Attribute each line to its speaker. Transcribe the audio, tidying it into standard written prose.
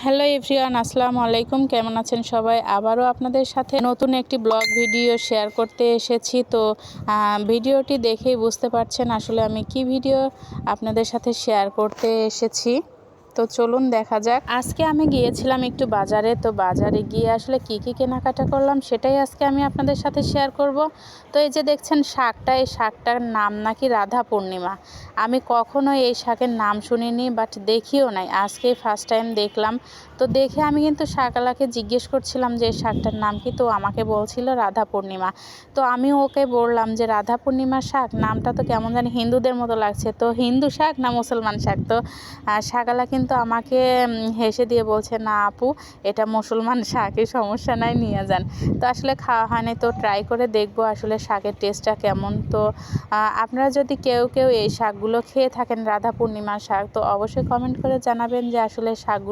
Speaker 1: Hello everyone, আসসালামু আলাইকুম। কেমন আছেন সবাই? আবারও আপনাদের সাথে নতুন একটি ব্লগ ভিডিও শেয়ার করতে এসেছি। তো ভিডিওটি দেখেই বুঝতে পারছেন আসলে আমি কি ভিডিও আপনাদের সাথে শেয়ার করতে এসেছি। তো চলুন দেখা যাক। আজকে আমি গিয়েছিলাম একটু বাজারে। তো বাজারে গিয়ে আসলে কি কেনাকাটা করলাম সেটাই আজকে আমি আপনাদের সাথে শেয়ার করব। তো এই যে দেখছেন শাকটা, এই শাকটার নাম নাকি রাধা পূর্ণিমা। আমি কখনো এই শাকের নাম শুনিনি, বাট দেখিও নাই, আজকেই ফার্স্ট টাইম দেখলাম। তো দেখে আমি কিন্তু শাকওয়ালাকে জিজ্ঞেস করছিলাম যে এই শাকটার নাম কি, তো আমাকে বলছিল রাধা পূর্ণিমা। তো আমি ওকে বললাম যে রাধা পূর্ণিমা শাক, নামটা তো কেমন জানি হিন্দুদের মতো লাগছে, তো হিন্দু শাক না মুসলমান শাক? তো শাকওয়ালা কিন্তু আমাকে হেসে দিয়ে বলছে, না আপু, এটা মুসলমান শাকই, সমস্যা নাই, নিয়ে যান। তো আসলে খাওয়া হয়নি, তো ট্রাই করে দেখবো আসলে শাকের টেস্টটা কেমন। তো আপনারা যদি কেউ এই শাকগুলো খেয়ে থাকেন, রাধা পূর্ণিমার শাক, তো অবশ্যই কমেন্ট করে জানাবেন যে আসলে শাকগুলো